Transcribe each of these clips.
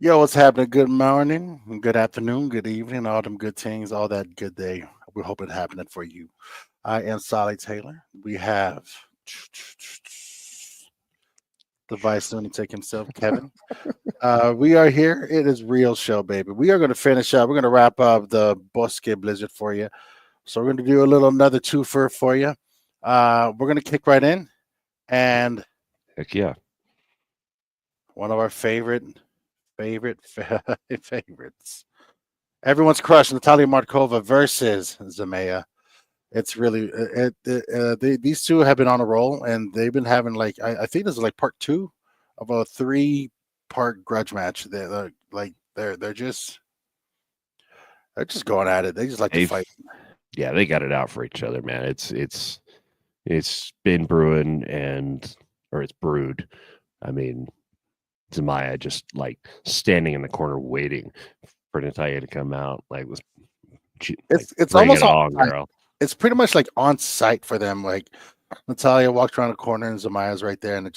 Yo, what's happening? Good morning, good afternoon, good evening, all them good things, all that good day. We hope it happening for you. I am Solly Taylor. We have the Vice Lunatic himself, Kevin. We are here. It is real show, baby. We are going to finish up. We're going to wrap up the Bosque Blizzard for you. So we're going to do a little another twofer for you. We're going to kick right in, and Heck yeah. one of our favorites. Everyone's crush, Natalia Markova versus Zamaya. It's really these two have been on a roll, and they've been having like I think this is like part two of a three-part grudge match. They're just going at it. They just like to They've fight. yeah, they got it out for each other, man. It's been brewing or it's brewed. I mean, Zamaya just like standing in the corner waiting for Natalia to come out. Like was like It's bring it almost on on, site. girl. It's pretty much like on site for them. Like Natalia walks around the corner and Zamaya's right there, and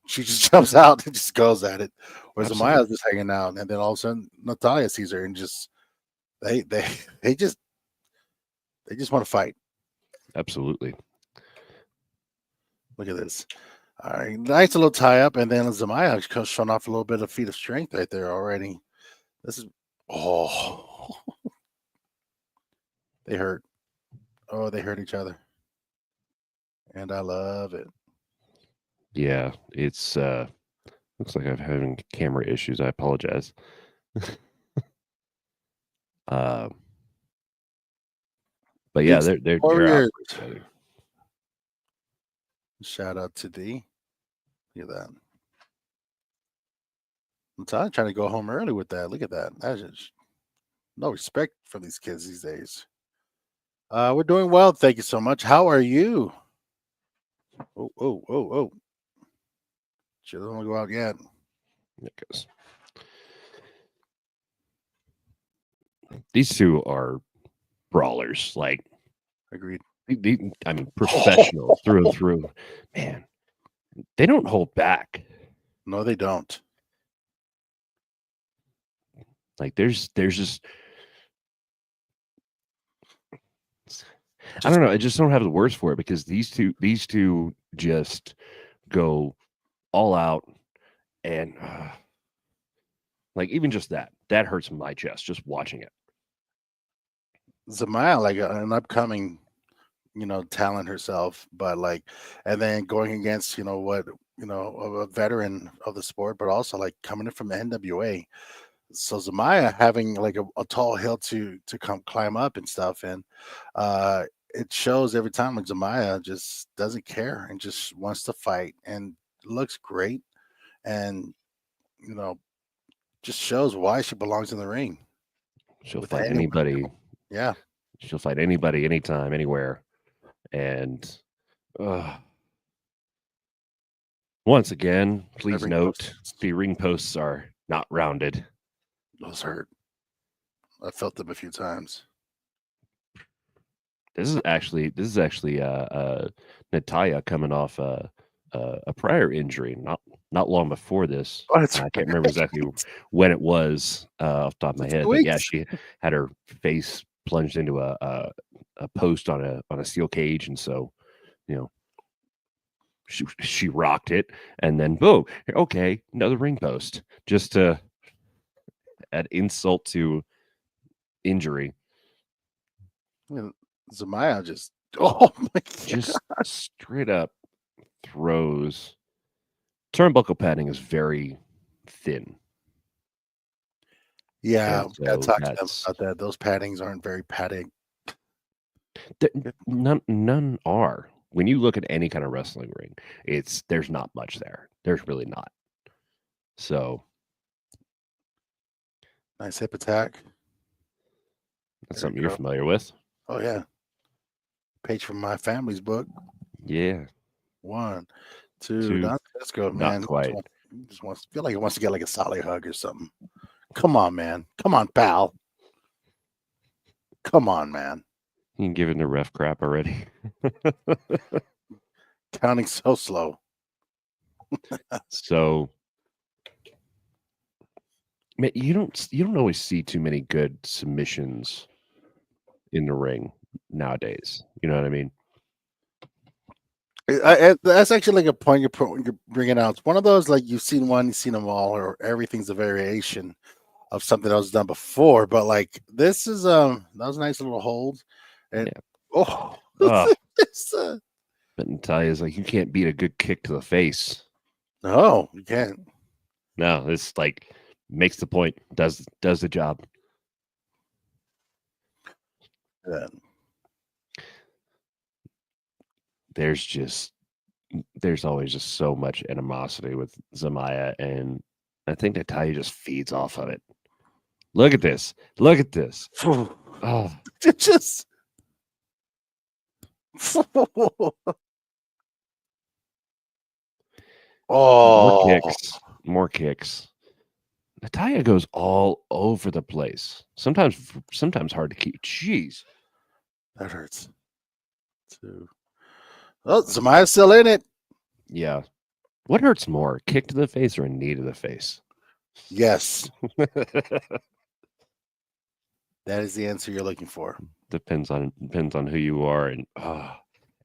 she just jumps out and just goes at it. Where Zamaya's Absolutely. just hanging out, and then all of a sudden Natalia sees her and just they they they just they just want to fight. Absolutely. Look at this. All right, nice little tie up, and then Zamaya showing off a little bit of feat of strength right there already. This is oh, they hurt. Oh, they hurt each other, and I love it. Yeah. It's looks like I'm having camera issues. I apologize. uh but yeah, Dixie they're out Warriors. for each other. Shout out to D. Look at that. I'm trying to go home early with that. Look at that. That's just no respect for these kids these days. We're doing well. Thank you so much. How are you? Oh, oh, oh, oh. She doesn't want to go out yet. Because these two are brawlers. Like Agreed. I mean, professionals through and through. Man, they don't hold back. No, they don't. Like there's just I Just don't know. I just don't have the words for it because these two just go all out and like even just that hurts my chest just watching it. Zamaya, like an upcoming, talent herself, but like, and then going against, a veteran of the sport, but also like coming in from the NWA. So Zamaya having like a tall hill to come climb up and stuff, and it shows every time like Zamaya just doesn't care and just wants to fight and looks great, and you know just shows why she belongs in the ring She'll with fight anyone. anybody. Yeah, She'll fight anybody, anytime, anywhere. And uh, once again, that please ring note post, the ring posts are not rounded. those hurt. I felt them a few times. This is actually Natalia coming off a prior injury, not long before this. Oh, that's I right. can't remember exactly when it was off the top of my It's head, two but yeah, weeks. she had her face plunged into a post on a steel cage, and so you know she rocked it, and then boom, okay, another ring post, just to add insult to injury. You know, Zamaya just oh my god. Just straight up throws. Turnbuckle padding is very thin, Yeah, and we gotta so talk to them that's about that. Those paddings aren't very padding. none are. When you look at any kind of wrestling ring, there's not much there. There's really not. So Nice hip attack. that's There you something you're go. familiar with. Oh yeah. Page from my family's book. Yeah, One, two. two, Let's go, not man. quite. He just wants feel like he wants to get like a solid hug or something. Come on, man. Come on, pal. Come on, man. You giving the ref crap already. Counting so slow. So Man, you don't always see too many good submissions in the ring nowadays. You know what I mean? That's actually like a point you're bringing out. It's one of those like you've seen one, you've seen them all, or everything's a variation of something that was done before. But like this is that was a nice little hold, and Yeah. oh, Oh, it's, but Natalia's like, you can't beat a good kick to the face. no, you can't. No, it's like makes the point, does the job. Yeah. There's always just so much animosity with Zamaya, and I think Natalia just feeds off of it. Look at this. Look at this. Oh, It just more oh, kicks. More kicks. Natalia goes all over the place. Sometimes hard to keep. Jeez. that hurts too. Oh, Zamaya's still in it. Yeah. What hurts more, kick to the face or a knee to the face? Yes, that is the answer you're looking for. depends on who you are and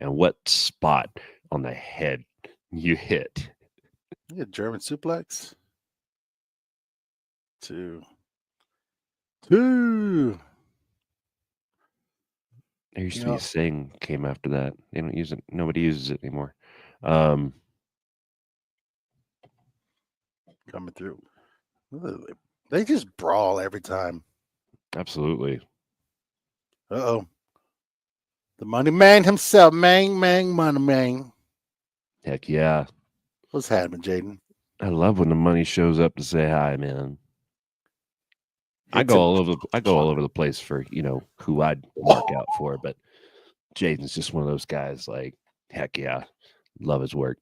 what spot on the head you hit. You get German suplex. Two. There used You to be know, a saying came after that. They don't use it. Nobody uses it anymore. Um, coming through. They just brawl every time. absolutely. Uh-oh. The money man himself, money man. Heck yeah. What's happening, Jaden? I love when the money shows up to say hi, man. I Hits go him all over the place for, who I'd mark out for, but Jaden's just one of those guys like, heck yeah. Love his work.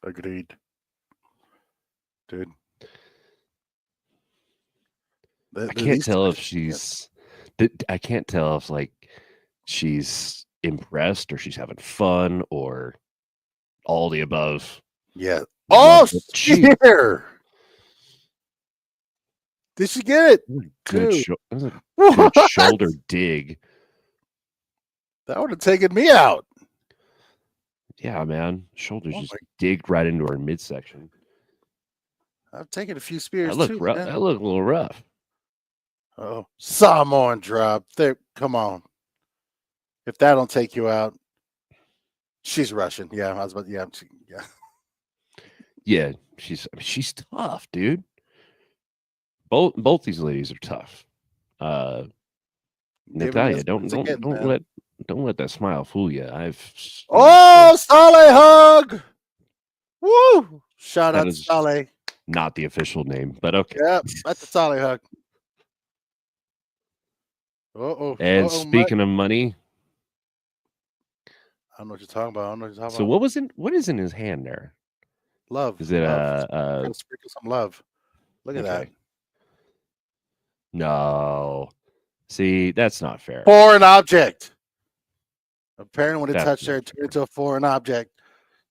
Agreed. Dude. I can't tell if I can't tell if like she's impressed or she's having fun or all the above. Yeah. Love Oh, it. here. Did she get it? Good, Two. that was a What? good shoulder dig. That would have taken me out. Yeah, man. Shoulders Oh just my, digged right into her midsection. I've taken a few That spears looked too, rough. man. That looked a little rough. Oh, Samoan drop. There, come on. If that don't take you out, she's Russian. Yeah, I was about. Yeah, yeah. Yeah, she's tough, dude. Both these ladies are tough. Giving Natalia, us don't what's don't again, don't man. let don't let that smile fool you. Oh, Saleh hug. Woo! Shout that out to is Saleh. not the official name, but okay. Yep, that's a Saleh hug. Uh And oh, Mike. speaking of money, I don't know what you're talking about. I don't know what you're talking so about. what is in his hand there? Love, Is it love. Gotta sprinkle some love. Look at that. okay? No, see, that's not fair. Foreign object. Apparently, when it That's touched not her, it fair. turned into a foreign object.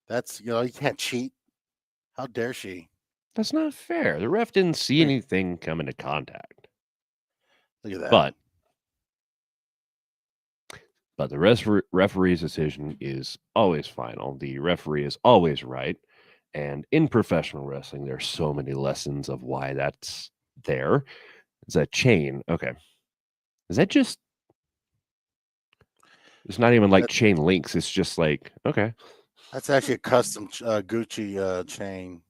That's you can't cheat. How dare she? That's not fair. The ref didn't see anything come into contact. Look at that. But the referee's decision is always final. The referee is always right. And in professional wrestling, there's so many lessons of why that's there. Is that chain? Okay. Is that just? It's not even like chain links. It's just like, okay. That's actually a custom Gucci chain.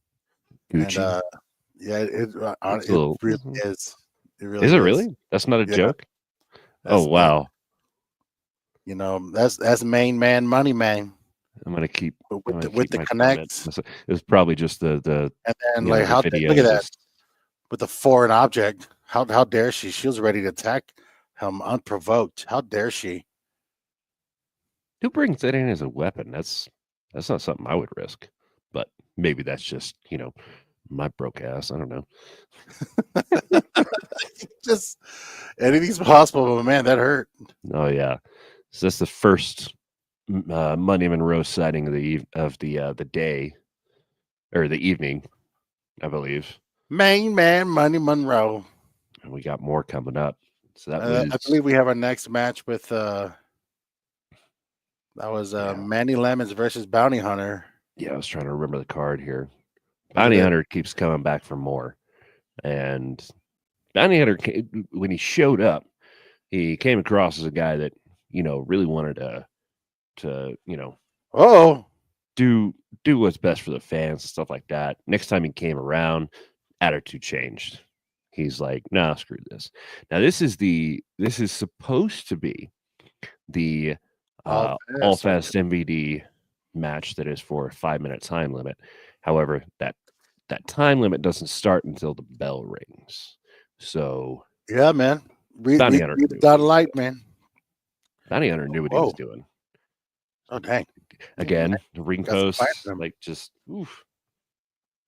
Gucci. And yeah, it really is. It really is. It really? That's not a joke? Oh, wow. That's main man, money man. I'm gonna keep with the connects. It was probably just the and then like how look at that with the foreign object. How dare she? She was ready to attack him unprovoked. How dare she? Who brings that in as a weapon? That's not something I would risk. But maybe that's just my broke ass. I don't know. Just anything's possible, but man, that hurt. Oh yeah, so that's the first Money Monroe sighting of the day or the evening. I believe. Main man, Money Monroe. And we got more coming up. So that I was, believe we have our next match with that was yeah. Manny Lemons versus Bounty Hunter. Yeah, I was trying to remember the card here. Look at Bounty that. Hunter keeps coming back for more. And Bounty Hunter, when he showed up, he came across as a guy that, really wanted to Oh, do what's best for the fans and stuff like that. Next time he came around, attitude changed. He's like, nah, screw this. Now this is supposed to be the all all fast. fast MVD match that is for a 5-minute time limit. However, that time limit doesn't start until the bell rings. So Yeah, man. Read, Bounty read, Hunter read the knew what he dotted was light, doing. man. Bounty Hunter knew what he was Whoa. doing. Oh, dang. Again, the ring Got some fight posts, in them. like just oof.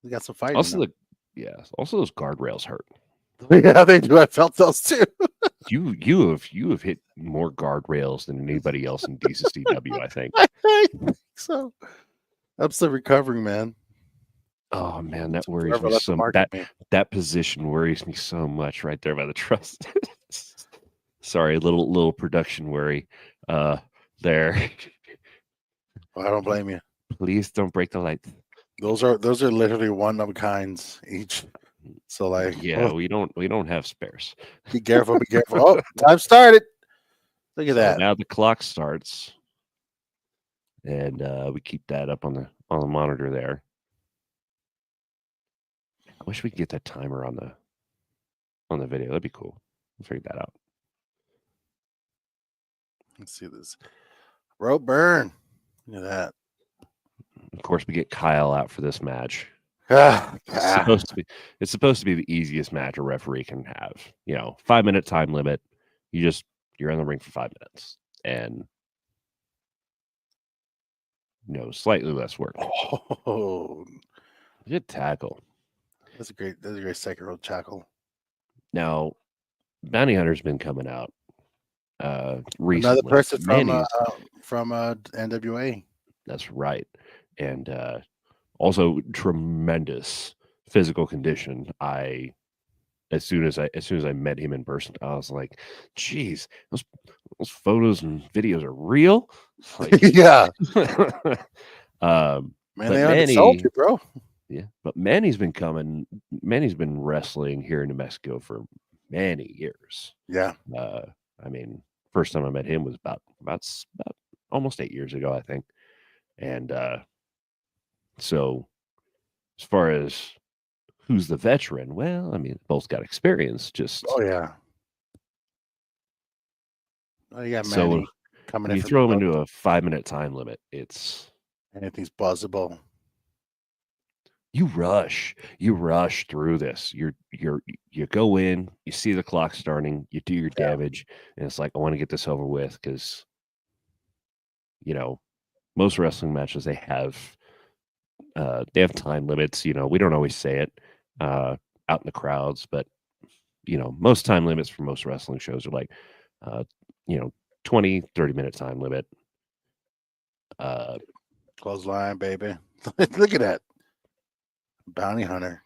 We got some fight in Also them. also those guardrails hurt. Yeah, they do. I felt those too. You have hit more guardrails than anybody else in DCCW, I think. I think so. I'm still recovering, man. Oh man, that worries Whoever me left the so mark that at me. that position worries me so much right there by the trust. Sorry, little production worry. There. Well, I don't blame you. Please don't break the lights. Those are literally one of kinds each. So like, Yeah, oh, we don't have spares. be careful, be careful. Oh, time started. Look at So that. now the clock starts, and we keep that up on the monitor there. I wish we could get that timer on the video. That'd be cool. We'll figure that out. Let's see this. Rope burn. Look at that. Of course, we get Kyle out for this match. Ah, It's ah. supposed to be the easiest match a referee can have. 5-minute time limit. You're in the ring for 5 minutes, and slightly less work. Oh, Good tackle. that's a great second row tackle. Now, Bounty Hunter's been coming out Another recently. person Manny's from NWA. That's right, and also tremendous physical condition. As soon as I met him in person, I was like, "Geez, those photos and videos are real." Like, Yeah, man, but they undersold Manny, you, bro. yeah, but Manny's been coming. Manny's been wrestling here in New Mexico for many years. Yeah, I mean, first time I met him was about almost 8 years ago, I think, and so as far as who's the veteran, well, I mean, both got experience. Just oh yeah. Oh, you got so Manny coming when in you from the throw them boat. into a 5-minute time limit, it's Anything's possible. you rush through this. You go in, you see the clock starting, you do your Yeah, damage, and it's like I want to get this over with because you know most wrestling matches they have time limits. We don't always say it out in the crowds, but most time limits for most wrestling shows are like uh, you know 20-30 minute time limit. uh clothesline, baby. Look at that bounty hunter.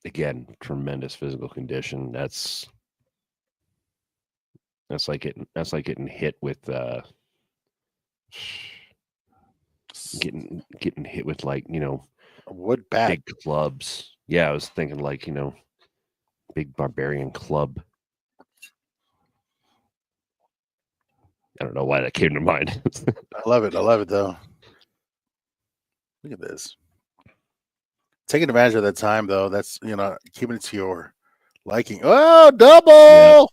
Again, tremendous physical condition. That's like getting hit with getting hit with like A wood bat. big clubs. Yeah, I was thinking like big barbarian club. I don't know why that came to mind. I love it. I love it though. Look at this. Taking advantage of that time though. That's keeping it to your liking. Oh, Yeah, double.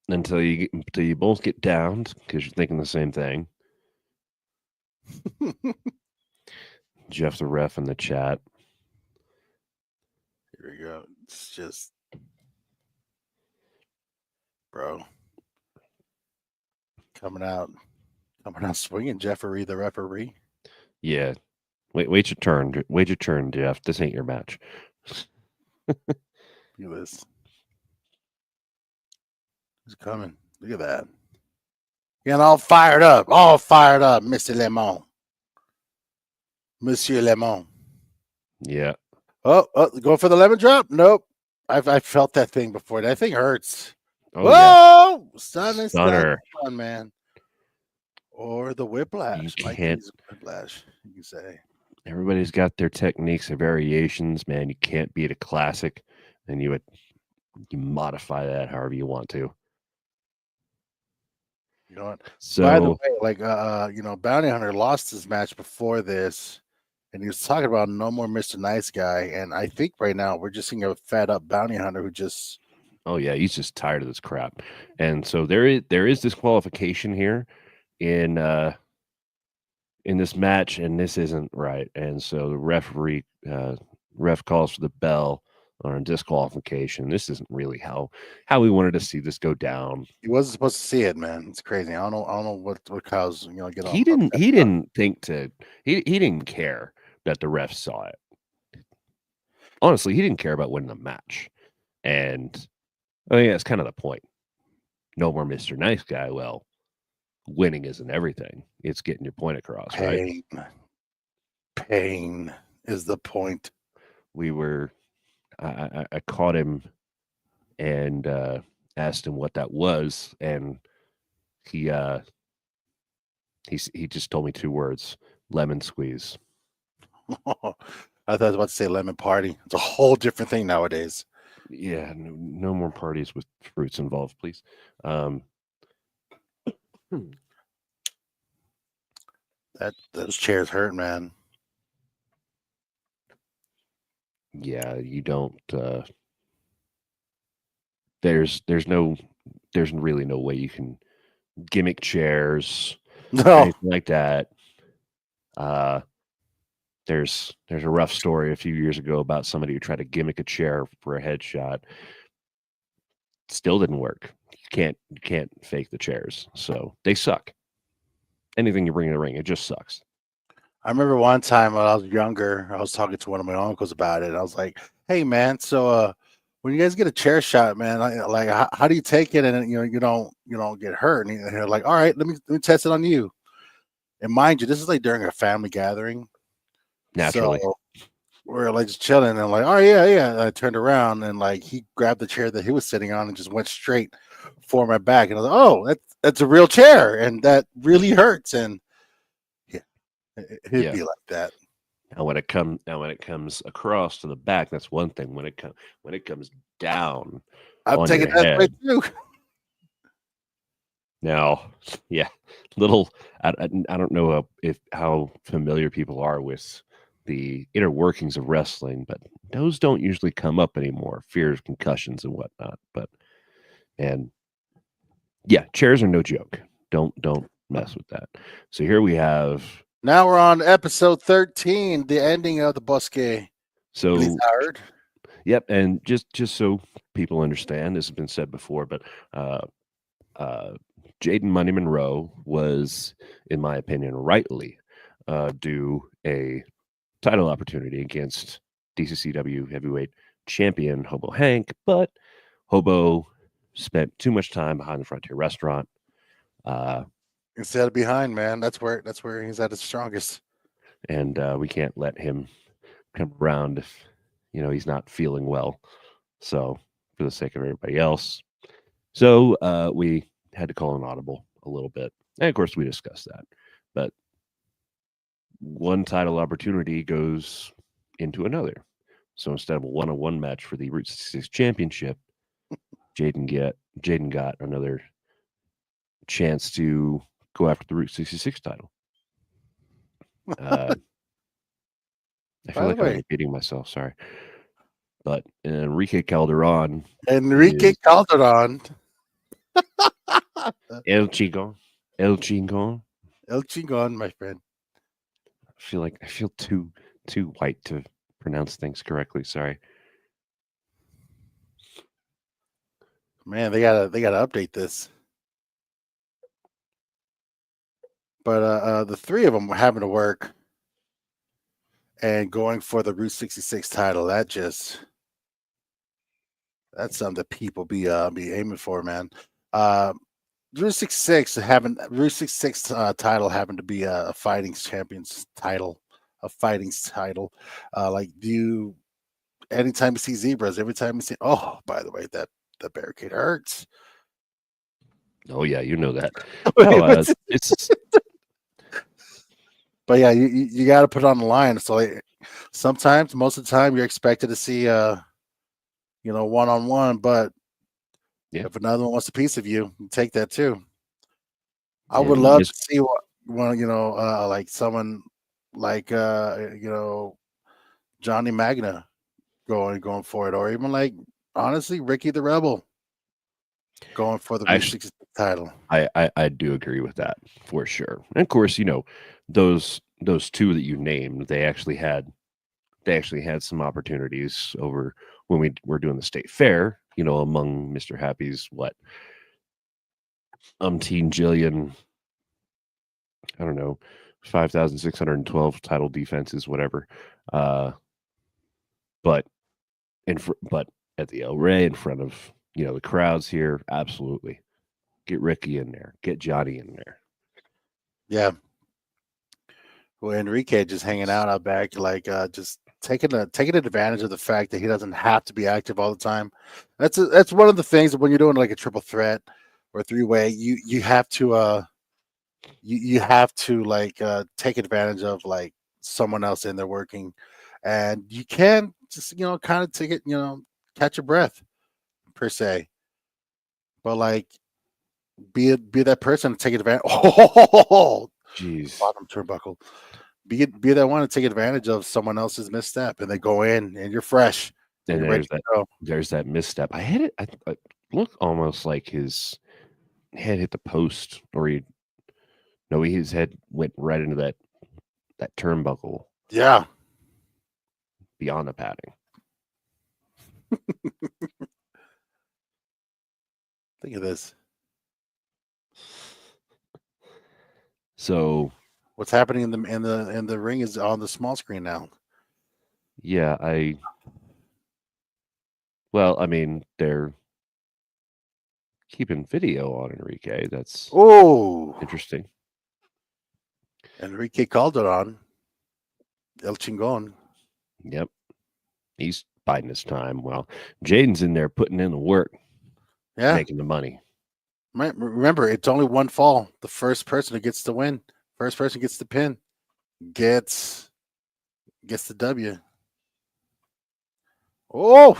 until you both get downed because you're thinking the same thing. Jeff the ref in the chat. Here we go. It's just, bro, coming out swinging. Jeffrey the referee. Yeah. Wait your turn. Wait your turn, Jeff. This ain't your match. Look at this. He's coming. Look at that. Getting all fired up. All fired up, Mr. Lemon. Monsieur Lemon. Yeah. Go for the lemon drop. Nope. I felt that thing before. That thing hurts. Oh yeah, Whoa, stun, stunner. stun, man. Or the You whiplash, can't. Mikey's whiplash. You can say. Everybody's got their techniques, their variations. Man, you can't beat a classic, and you modify that however you want to. You know what? By the So, way, Bounty Hunter lost his match before this, and he was talking about no more Mr. Nice Guy. And I think right now we're just seeing a fed up Bounty Hunter who just oh yeah, he's just tired of this crap, and so there is disqualification here in in this match, and this isn't right. And so the ref calls for the bell on disqualification. This isn't really how we wanted to see this go down. he wasn't supposed to see it, man. It's crazy. I don't know what Kyle's get He all didn't upset he about. didn't think to he didn't care that the ref saw it. Honestly, he didn't care about winning the match. And I think that's kind of the point. No more Mr. Nice Guy. Well, winning isn't everything. It's getting your point across, right? Pain, pain is the point. We were I caught him and asked him what that was, and he he just told me two words: lemon squeeze. I thought I was about to say lemon party. It's a whole different thing nowadays. Yeah, no more parties with fruits involved, please. Those chairs hurt, man. Yeah, you don't. There's really no way you can gimmick chairs, No, anything like that. Uh, there's a rough story a few years ago about somebody who tried to gimmick a chair for a headshot. Still didn't work. You can't fake the chairs, so they suck. Anything you bring in the ring, it just sucks. I remember one time when I was younger, I was talking to one of my uncles about it. I was like, "Hey, man, so when you guys get a chair shot, man, how do you take it and you don't get hurt?" And they're like, "All right, let me test it on you." And mind you, this is like during a family gathering, so Naturally, we're like just chilling and like, "Oh yeah, yeah." And I turned around and like he grabbed the chair that he was sitting on and just went straight for my back, and I was like, "Oh, that's a real chair, and that really hurts." And yeah, it'd yeah. be like that. Now when it comes across to the back, that's one thing. When it comes down I'm on taking your that way head, too. now, yeah, little. I don't know if how familiar people are with the inner workings of wrestling, but those don't usually come up anymore. Fear of concussions and whatnot. But and yeah, chairs are no joke. Don't mess with that. So here we have. Now we're on episode 13, the ending of the Bosque So Blizzard. yep, and just so people understand, this has been said before, but uh, uh, Jaden Money Monroe was, in my opinion, rightly due a title opportunity against DCCW heavyweight champion Hobo Hank, but Hobo spent too much time behind the Frontier restaurant. Uh, Instead of behind, man, that's where he's at his strongest. and we can't let him come around if he's not feeling well. So, for the sake of everybody else, so we had to call an audible a little bit, and of course, we discussed that. But one title opportunity goes into another. So instead of a one-on-one match for the Route 66 Championship, Jaden got another chance to go after the Route 66 title. Uh, I feel By the like I'm way, repeating myself. Sorry, but Enrique Calderon Enrique is Calderon, El Chingon. El Chingon. El Chingon, my friend. I feel too white to pronounce things correctly. Sorry. Man, they gotta update this. But the three of them were having to work and going for the Route 66 title. That's something that people be aiming for, man. Uh, Route 66 title having to be a fighting champions title, a fighting title. Like, do you anytime you see zebras, every time you see, oh, by the way, that barricade hurts. Oh yeah, you know that. No, Wait, what's it? it's But yeah, you got to put it on the line. So like, sometimes, most of the time, you're expected to see one on one. But yeah, if another one wants a piece of you, you take that too. I would and love to Miss see what one like someone like Johnny Magna going for it, or even like honestly Ricky the Rebel going for the Reach actually 60 title. I do agree with that for sure. And of course, those two that you named, they actually had some opportunities over when we were doing the state fair, among Mr. Happy's umpteen jillion, I don't know, 5,612 title defenses, whatever. Uh, but but at the El Rey in front of the crowds here, absolutely get Ricky in there, get Johnny in there. Yeah, well, Enrique just hanging out back, like just taking advantage of the fact that he doesn't have to be active all the time. That's one of the things that when you're doing like a triple threat or three way, you have to you have to like take advantage of like someone else in there working, and you can just kind of take it, catch your breath per se, but like be that person to take advantage. Oh, Jeez. bottom turnbuckle. Be that one to take advantage of someone else's misstep, and they go in, and you're fresh, and And you're ready to go. there's that misstep. I hit it. I looked almost like his head hit the post, or his head went right into that turnbuckle Yeah, beyond the padding. think of this. So What's happening in the ring is on the small screen now. yeah, I mean, they're keeping video on Enrique. That's Oh, interesting. Enrique Calderon, El Chingon. Yep, he's biding his time. Well, Jaden's in there putting in the work, Yeah, making the money. remember, it's only one fall. The first person who gets the win, first person gets the pin, gets the W. Oh,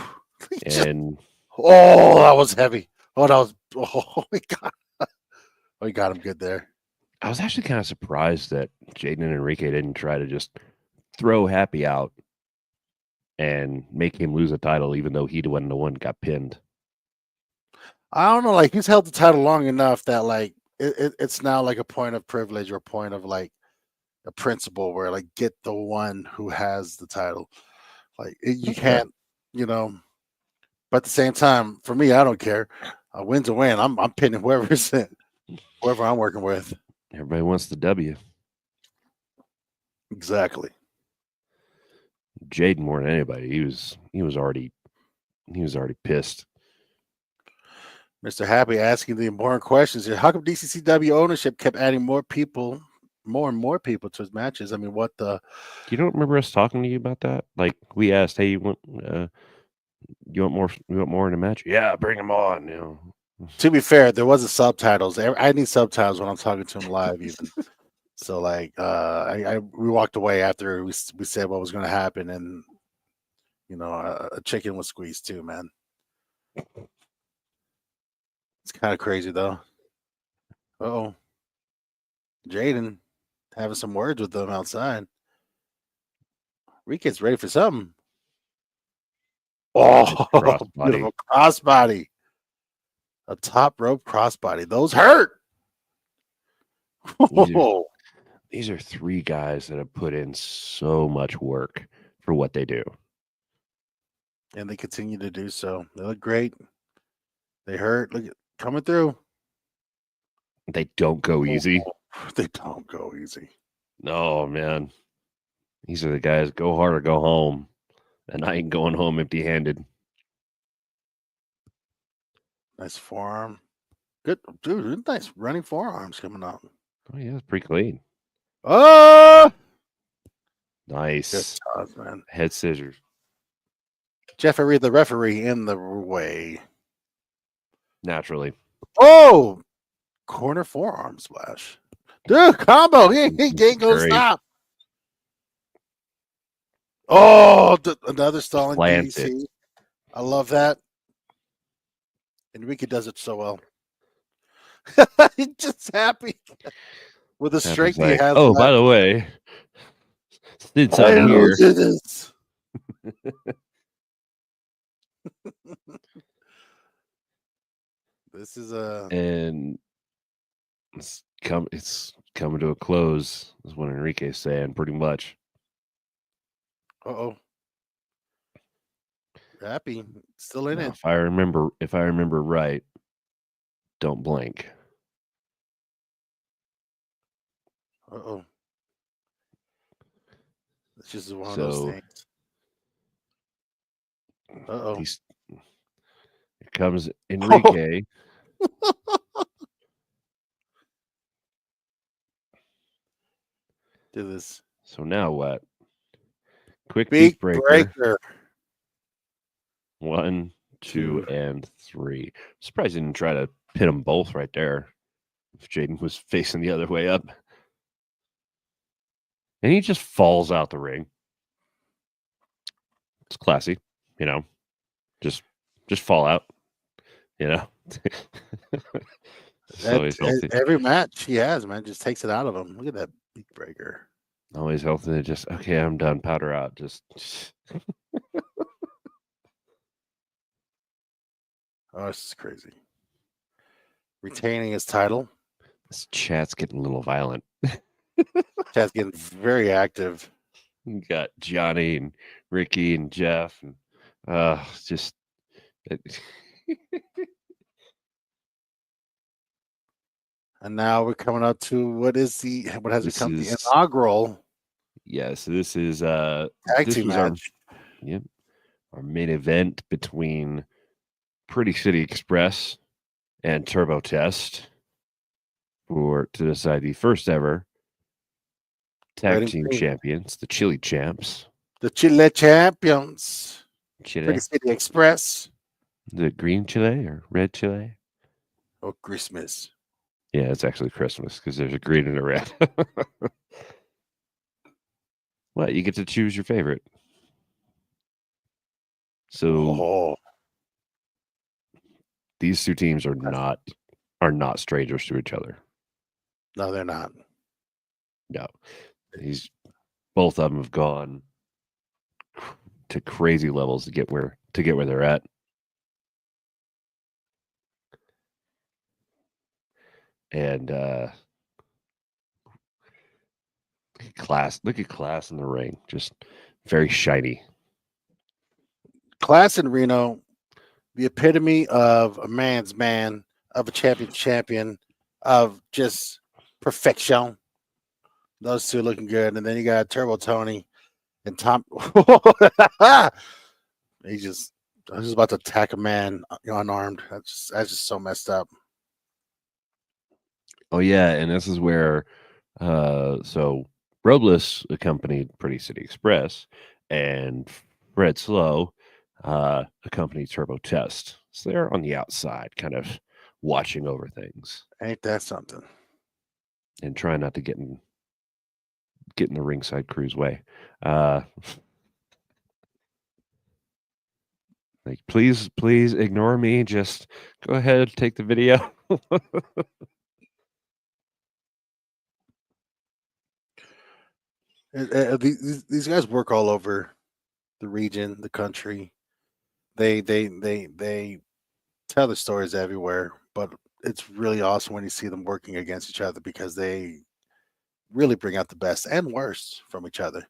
he just And that was heavy. Oh, that was we got him good there. I was actually kind of surprised that Jaden and Enrique didn't try to just throw Happy out and make him lose a title, even though he wasn't the one that got pinned. I don't know, like he's held the title long enough that like it's now like a point of privilege or a point of like a principle where like get the one who has the title. Like you That's fair. can't, you know. But at the same time, for me, I don't care. A win's a win. I'm pinning whoever I'm working with. Everybody wants the W. Exactly. Jaden more than anybody. He was already pissed. Mr. Happy asking the important questions here. How come DCCW ownership kept adding more and more people to his matches? I mean, what the? You don't remember us talking to you about that? Like we asked, "Hey, you want more? You want more in a match? Yeah, bring them on." To be fair, there wasn't subtitles. I need subtitles when I'm talking to him live, even. So like, we walked away after we said what was going to happen, and a chicken was squeezed too, man. It's kind of crazy though. Oh, Jaden having some words with them outside. Ricket's ready for something. Nice Oh, crossbody. beautiful crossbody. A top rope crossbody. Those hurt. These are Oh, these are three guys that have put in so much work for what they do. and they continue to do so. They look great. They hurt. Look at coming through. They don't go Oh, easy. they don't go easy. No, man. These are the guys go hard or go home. And I ain't going home empty handed. Nice forearm. Good, dude. Nice running forearms coming out. Oh, yeah, it's pretty clean. Oh, good Nice. toss, man. Head scissors. Jeffrey the referee in the way. Naturally. Oh, corner forearm splash. Dude, combo. He ain't gonna Great. stop. Oh, another stalling Plants it. DDC. I love that. Enrique does it so well. He's just happy with the Happy's strength he like, has oh, by left. the way, since I I'm will here, do this. This is and it's coming to a close, is what Enrique's saying, pretty much. oh. Happy. Still in Now, it. if I remember right, don't blink. Oh. It's just one of those So things. Oh. here comes Oh. Enrique. Do this. So now what? Quick Beak beak breaker. breaker. 1, 2, Two. and 3. Surprised he didn't try to pin them both right there. If Jaden was facing the other way up. And he just falls out the ring. It's classy, you know. Just fall out, you know. Always healthy. Every match he has, man, just takes it out of him. Look at that beak breaker. Always healthy. Just okay, I'm done. Powder out. Just Oh, this is crazy. Retaining his title. this chat's getting a little violent. Chat's getting very active. You got Johnny and Ricky and Jeff and just And now we're coming up to what has This become the is inaugural yeah, so this is tag this team was match. our main event between Pretty City Express and Turbo Test to decide the first ever tag Red and team green. champions, the Chili Champs. The Chile champions. Chile? Pretty City Express. Is it green Chile or red Chile? Oh, Christmas. Yeah, it's actually Christmas because there's a green and a red. What? You get to choose your favorite. So Oh, these two teams are not strangers to each other. no, they're not. No, both of them have gone to crazy levels to get where they're at. And look at CLAS in the ring, just very shiny. CLAS in Reno, the epitome of a man's man, of a champion, of just perfection. Those two looking good, and then you got Turbo Tony and Tom. He's just about to attack a man unarmed. That's just so messed up. Oh yeah, and this is where so Robles accompanied Pretty City Express, and Fred Slow accompanied Turbo Test. So they're on the outside, kind of watching over things Ain't that something? and trying not to get in the ringside crew's way. Like, please ignore me. Just go ahead, take the video. These guys work all over the region, the country. They tell the stories everywhere, but it's really awesome when you see them working against each other because they really bring out the best and worst from each other.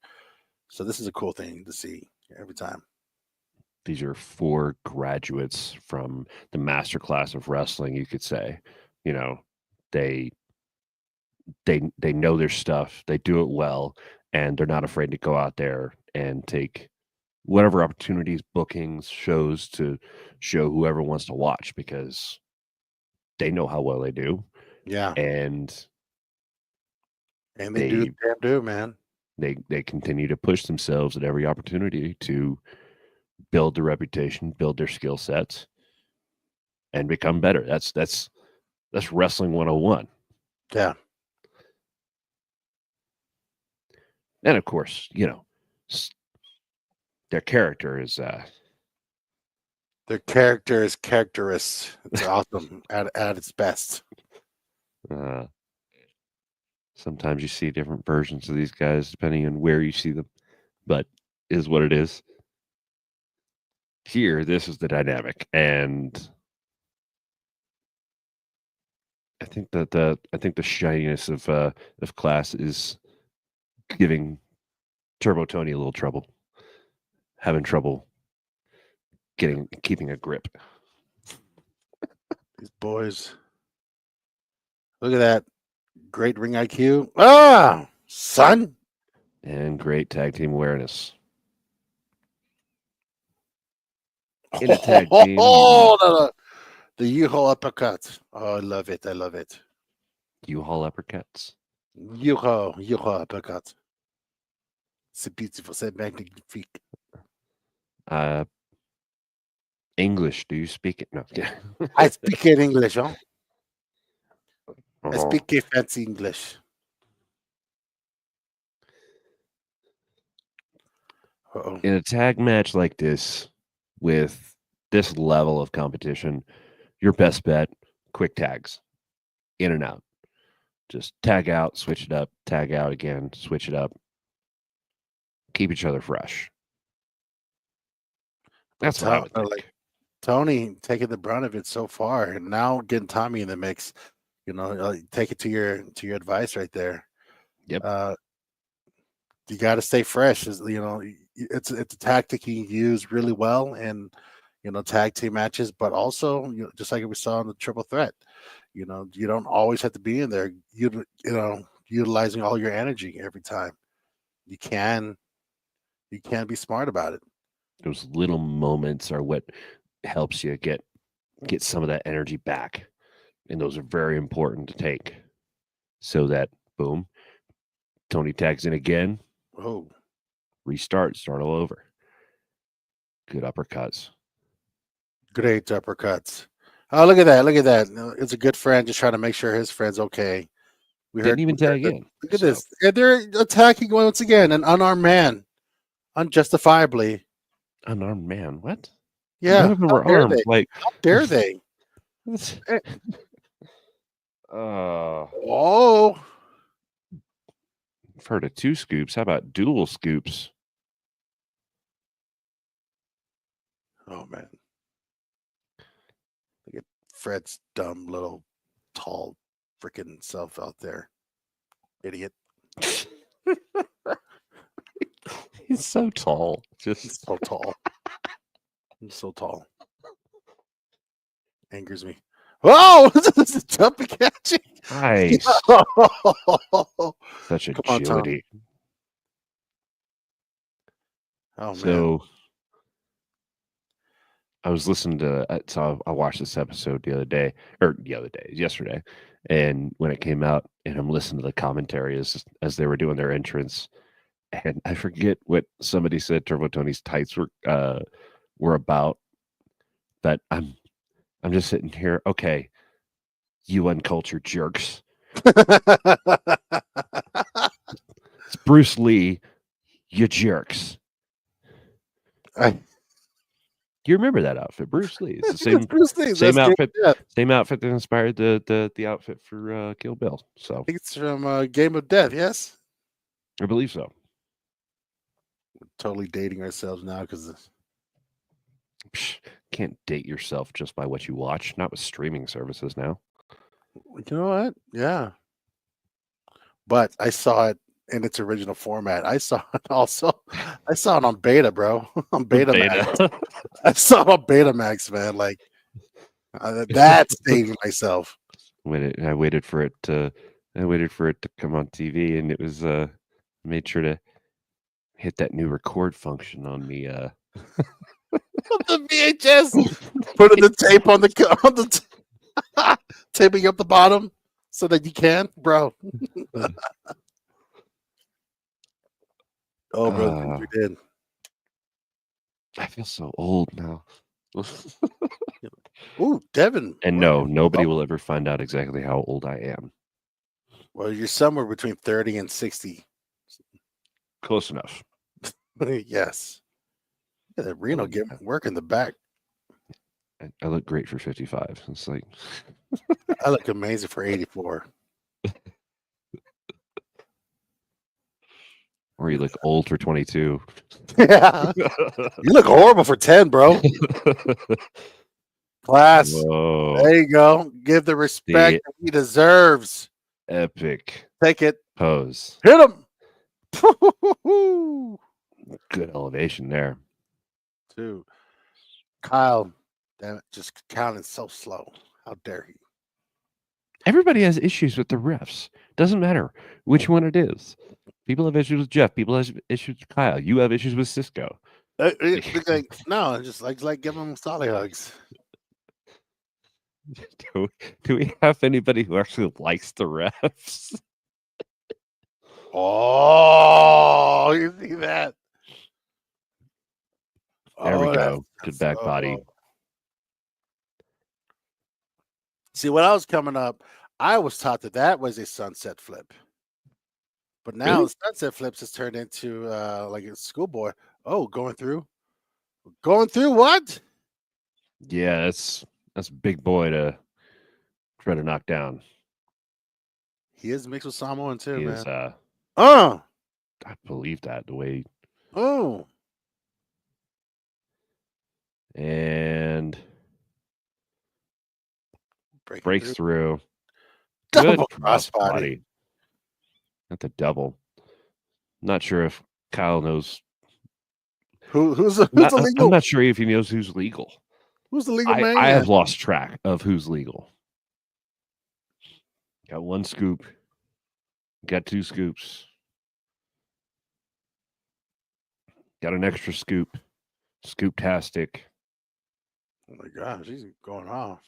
So this is a cool thing to see every time. These are 4 graduates from the master class of wrestling, you could say. You know, they know their stuff, they do it well, and they're not afraid to go out there and take whatever opportunities, bookings, shows to show whoever wants to watch because they know how well they do. Yeah. And they do damn do, man. They continue to push themselves at every opportunity to build their reputation, build their skill sets, and become better. That's wrestling 101. Yeah. And of course, their character is Their character is characterist. It's awesome at its best. uh, sometimes you see different versions of these guys depending on where you see them, but is what it is. Here, this is the dynamic, and I think that the shininess of CLAS is giving Turbo Tony a little trouble, having trouble keeping a grip. These boys. Look at that. Great ring IQ. Ah, son. And great tag team awareness. In a tag team, The U-Haul uppercut. Oh, I love it. I love it. U-Haul uppercuts. U-Haul uppercut. C'est beautiful. C'est magnifique. English, do you speak it? No. I speak in English, huh? I Oh. speak a fancy English. Uh-oh. In a tag match like this, with this level of competition, your best bet, quick tags. In and out. Just tag out, switch it up, tag out again, switch it up. Keep each other fresh. That's what I would think. Like Tony taking the brunt of it so far, and now getting Tommy in the mix. Take it to your advice right there. Yep. You got to stay fresh. It's a tactic you use really well in tag team matches, but also just like we saw in the triple threat. You don't always have to be in there. Utilizing all your energy every time. You can be smart about it. Those little moments are what helps you get some of that energy back. And those are very important to take. So that, boom, Tony tags in again. Oh. Start all over. Good uppercuts. Great uppercuts. Oh, look at that. Look at that. It's a good friend just trying to make sure his friend's okay. Didn't even tag in. Look at this. And they're attacking once again an unarmed man. Unjustifiably. Unarmed man? What? Yeah. None of them were armed. They? Like, how dare they? Oh. I've heard of 2 scoops. How about dual scoops? Oh, man. Look at Fred's dumb little tall freaking self out there. Idiot. He's so tall. He's so tall. He's so tall. Angers me. Oh, this is jumping catching. Nice. Such agility. Oh, so, man. I was listening to, so I watched this episode yesterday, and when it came out, and I'm listening to the commentary as they were doing their entrance, and I forget what somebody said Turbo Tony's tights were about, but I'm just sitting here, okay, you uncultured jerks. It's Bruce Lee, you jerks. You remember that outfit, Bruce Lee? It's the same Bruce Lee. Same outfit. Same outfit that inspired the outfit for Kill Bill. So I think it's from Game of Death. Yes, I believe so. We're totally dating ourselves now because can't date yourself just by what you watch. Not with streaming services now. You know what? Yeah, but I saw it in its original format. I saw it also. I saw it on beta, bro. On Betamax. I saw it on Betamax, man. Like that's dating myself. I waited for it to come on TV, and it was made sure to hit that new record function on the VHS. Putting the tape on the taping up the bottom so that you can, bro. Oh, bro, we did. I feel so old now. Ooh, Devin. And no, nobody will ever find out exactly how old I am. Well, you're somewhere between 30 and 60. Close enough. Yes. Look at that Reno get work in the back. I look great for 55. It's like I look amazing for 84. Or you look old for 22. Yeah. You look horrible for 10, bro. CLAS. Whoa. There you go. Give the respect that he deserves. Epic. Take it. Pose. Hit him. Good elevation there. Two. Kyle, damn it, just counting so slow. How dare he? Everybody has issues with the refs. Doesn't matter which one it is. People have issues with Jeff. People have issues with Kyle. You have issues with Cisco. No, just like give him solid hugs. Do we have anybody who actually likes the refs? Oh, you see that? There we go. Good back body. See, when I was coming up, I was taught that was a sunset flip. But now Really? sunset flips has turned into like a schoolboy. Oh, going through? Going through what? Yeah, that's big boy to try to knock down. He is mixed with Samoan too, He man. is, I believe that the way. Oh. And breaks through. Double Good crossbody. Not the double. Not sure if Kyle knows. Who's the legal? I'm not sure if he knows who's legal. Who's the legal man? I have lost track of who's legal. Got one scoop. Got two scoops. Got an extra scoop. Scoop-tastic. Oh my gosh, he's going off.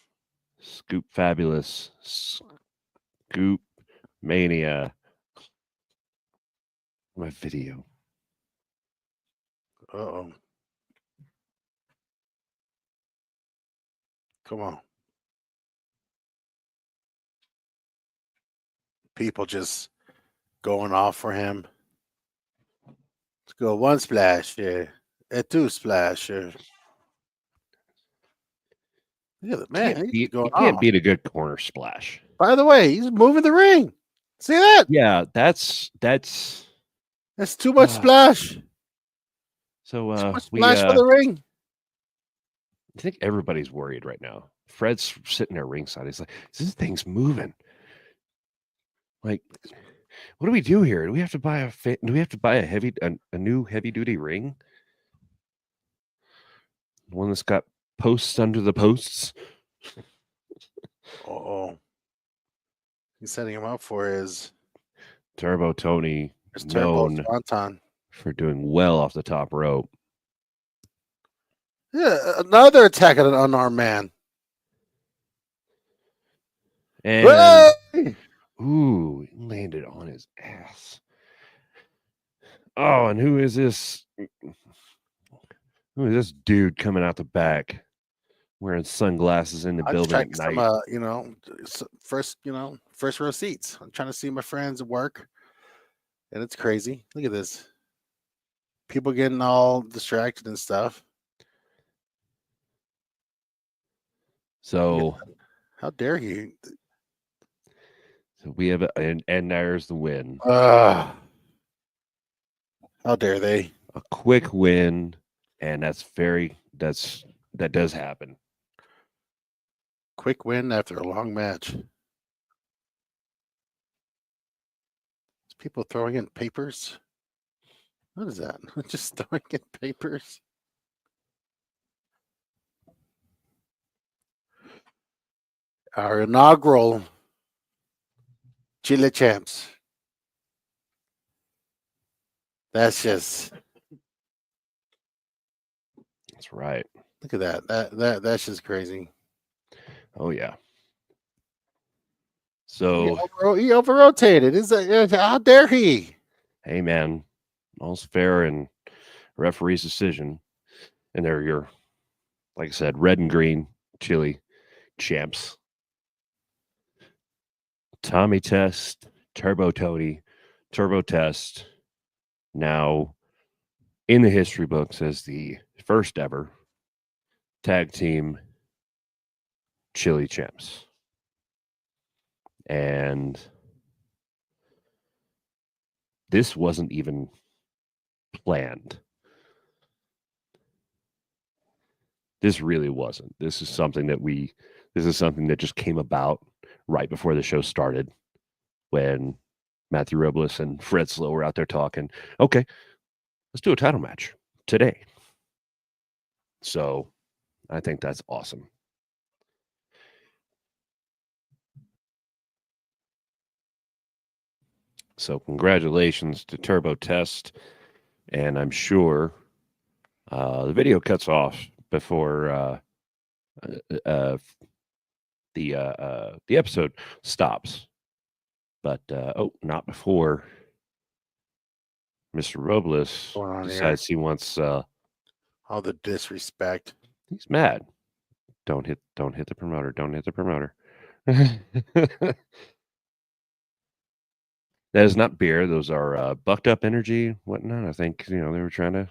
Scoop fabulous. Scoop mania. My video. Uh-oh. Come on. People just going off for him. Let's go one splash here. A two splash here. Look at the man. You can't beat a good corner splash. By the way, he's moving the ring. See that? Yeah, that's too much splash. So too much splash for the ring. I think everybody's worried right now. Fred's sitting there ringside. He's like, this thing's moving. Like, what do we do here? Do we have to buy a new heavy duty ring? One that's got posts under the posts. Oh, he's setting him up for his Turbo Tony, known for doing well off the top rope. Yeah, another attack at an unarmed man. And ooh, landed on his ass. Oh, and who is this? Who is this dude coming out the back wearing sunglasses in the building at night? First row seats. I'm trying to see my friends work, and it's crazy. Look at this. People getting all distracted and stuff. So, how dare you? So we have and there's the win. How dare they? A quick win, and that does happen. Quick win after a long match. Is people throwing in papers? What is that? Just throwing in papers? Our inaugural Chile champs. That's right. Look at that. That's just crazy. Oh yeah. So he over-rotated. How dare he? Hey man, all's fair in referee's decision. And they're your, like I said, red and green chili champs. Tommy Test, Turbo Tony, Turbo Test, now in the history books as the first ever tag team chili champs. And this wasn't even planned. This really wasn't. This is something that just came about right before the show started when Matthew Robles and Fred Slow were out there talking. Okay, let's do a title match today. So I think that's awesome. So congratulations to Turbo Test. And I'm sure the video cuts off before the episode stops. But not before Mr. Robles Going on here. decides he wants. All the disrespect. He's mad. Don't hit the promoter. Don't hit the promoter. That is not beer. Those are bucked up energy, whatnot. I think they were trying to,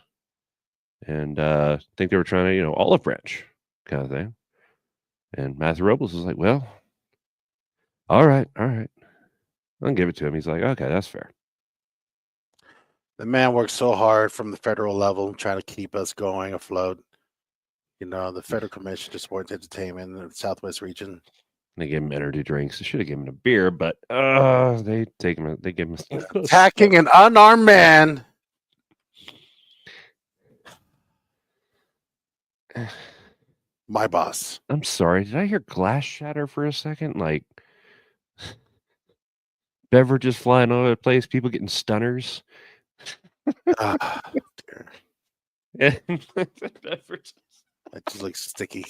and I think they were trying to, olive branch kind of thing. And Matthew Robles was like, "Well, all right, I'll give it to him." He's like, "Okay, that's fair." The man worked so hard from the federal level trying to keep us going afloat. The Federal Commission for Sports Entertainment in the Southwest region. They gave him energy drinks. They should have given him a beer, but they give him Attacking an unarmed man. My boss. I'm sorry. Did I hear glass shatter for a second? Like beverages flying all over the place, people getting stunners. Dear. That just looks sticky.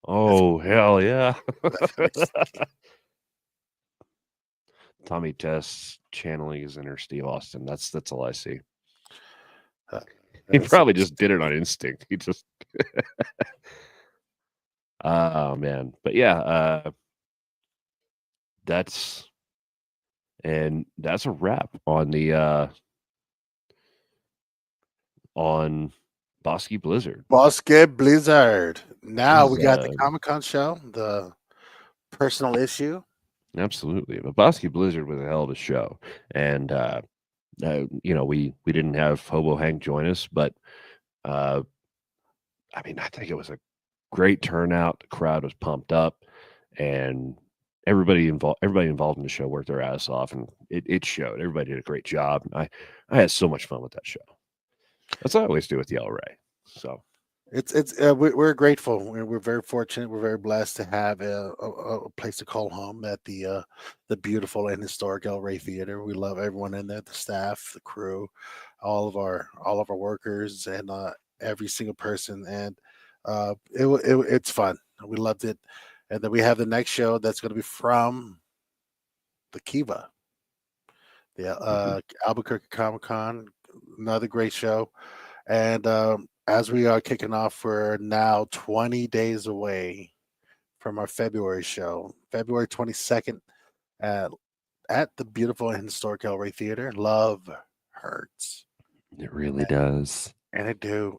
Oh, hell yeah. Tommy Test channeling his inner Steve Austin. That's all I see. He probably just did it on instinct. He just oh man. But yeah, that's a wrap on the on Bosque Blizzard. Bosque Blizzard. Now we got the Comic-Con show, the personal issue. Absolutely. But Bosque Blizzard was a hell of a show. And we didn't have Hobo Hank join us, but I think it was a great turnout. The crowd was pumped up, and everybody involved in the show worked their ass off, and it showed. Everybody did a great job. I had so much fun with that show. That's what I always do with the El Rey. So we're grateful. We're very fortunate. We're very blessed to have a place to call home at the beautiful and historic El Rey Theater. We love everyone in there, the staff, the crew, all of our workers, and every single person. And it's fun. We loved it. And then we have the next show that's going to be from the Kiva, the Albuquerque Comic-Con. Another great show. And as we are kicking off, we're now 20 days away from our February show, February 22nd at the beautiful and historic El Rey Theater. Love hurts. It really does. And it do.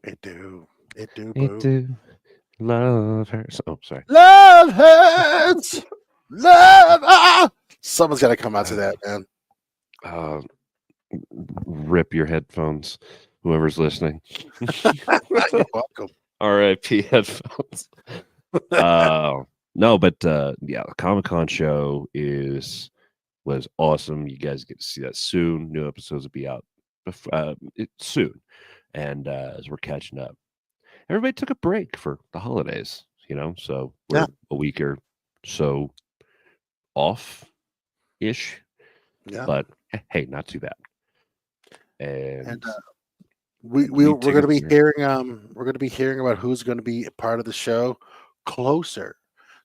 Love hurts. Oh, sorry. Love hurts. Love. Someone's got to come out to that, man. Rip your headphones, whoever's listening. You're welcome. R.I.P. headphones. No, but yeah, the Comic-Con show was awesome. You guys get to see that soon. New episodes will be out soon, and as we're catching up, everybody took a break for the holidays. So we're a week or so off-ish. Yeah, but hey, not too bad. And we're going to be hearing about who's going to be part of the show closer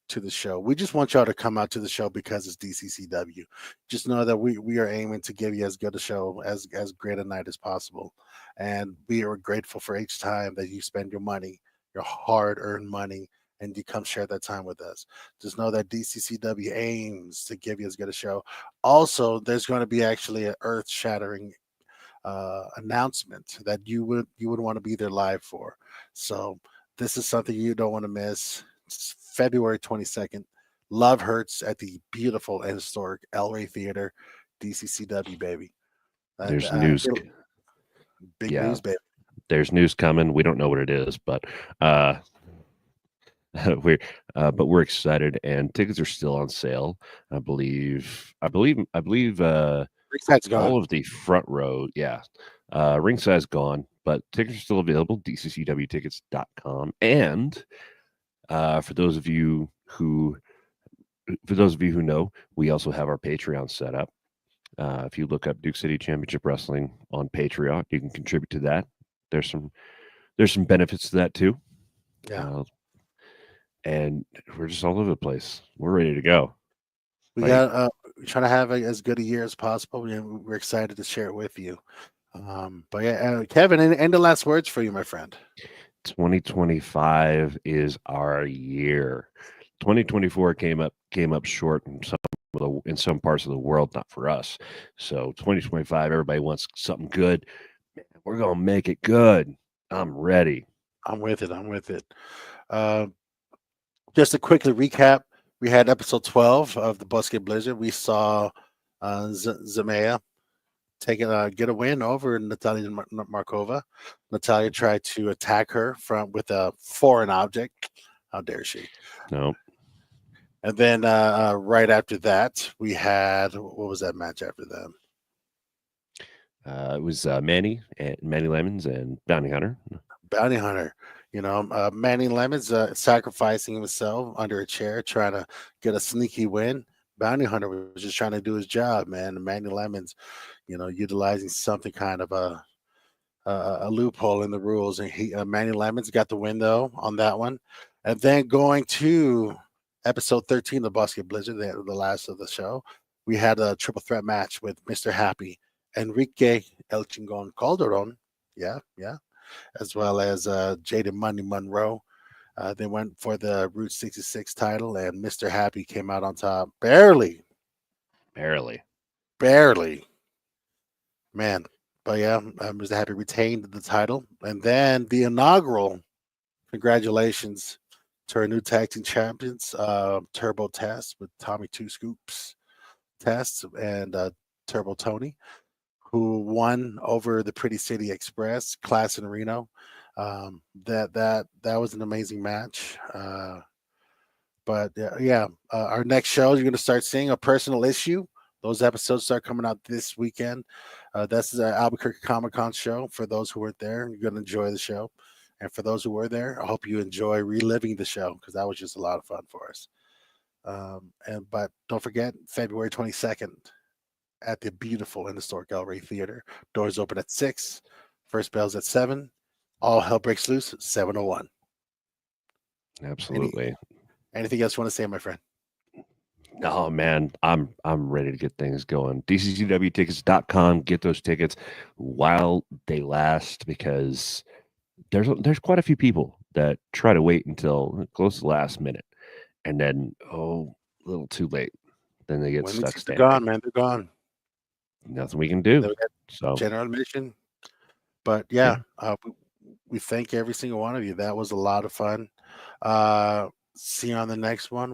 to the show. We just want y'all to come out to the show because it's DCCW. Just know that we are aiming to give you as good a show as great a night as possible, and we are grateful for each time that you spend your money, your hard earned money, and you come share that time with us. Just know that DCCW aims to give you as good a show. Also, there's going to be actually an earth shattering announcement that you would want to be there live for. So this is something you don't want to miss. It's February 22nd. Love Hurts at the beautiful and historic El Rey Theater, DCCW baby, and There's news. big Yeah, news, baby. there's news coming. We don't know what it is, but uh, we're we're excited, and tickets are still on sale. I believe Ringside all gone. of the front row, yeah. Ringside's gone, but tickets are still available, dccwtickets.com. And for those of you who know, we also have our Patreon set up. If you look up Duke City Championship Wrestling on Patreon, you can contribute to that. There's some benefits to that too. Yeah, And we're just all over the place. We're ready to go. we Like, got trying to have as good a year as possible. We're excited to share it with you. But yeah, Kevin, any the last words for you, my friend? 2025 is our year. 2024 came up short in some parts of the world, not for us. So 2025, everybody wants something good. We're gonna make it good. I'm ready. I'm with it. I'm with it. Uh, just to quickly recap, we had episode 12 of the Bosque Blizzard. We saw Zamaya get a win over Natalia Markova. Natalia tried to attack her from with a foreign object. How dare she? No, And then right after that, we had what was that match after them? it was Manny Lemons and Bounty Hunter. Bounty Hunter. Manny Lemons sacrificing himself under a chair, trying to get a sneaky win. Bounty Hunter was just trying to do his job, man. And Manny Lemons, utilizing something kind of a loophole in the rules, and Manny Lemons got the win though on that one. And then going to episode 13 of Bosque Blizzard, the last of the show, we had a triple threat match with Mr. Happy, Enrique El Chingon Calderon, yeah, yeah, as well as Jaden Money Monroe. They went for the Route 66 title, and Mr. Happy came out on top, barely, Barely. barely, man. But yeah, Mr. Happy retained the title, and then the inaugural. Congratulations to our new tag team champions, Turbo Test with Tommy Two Scoops Test and Turbo Tony, who won over the Pretty City Express CLAS in Reno. That was an amazing match. But yeah, our next show you're going to start seeing a personal issue. Those episodes start coming out this weekend. This is our Albuquerque Comic Con show. For those who weren't there, you're going to enjoy the show. And for those who were there, I hope you enjoy reliving the show because that was just a lot of fun for us. But don't forget, February 22nd at the beautiful and historic El Rey Theater. Doors open at 6. First bell's at 7. All hell breaks loose 7:01. Absolutely. Anything else you want to say, my friend? Oh man, I'm ready to get things going. DCCWtickets.com. Get those tickets while they last because there's quite a few people that try to wait until close to the last minute and then a little too late. Then they get When stuck they're standing. gone, man, they're gone. Nothing we can do. They got So general admission. But yeah, we thank every single one of you. That was a lot of fun. See you on the next one.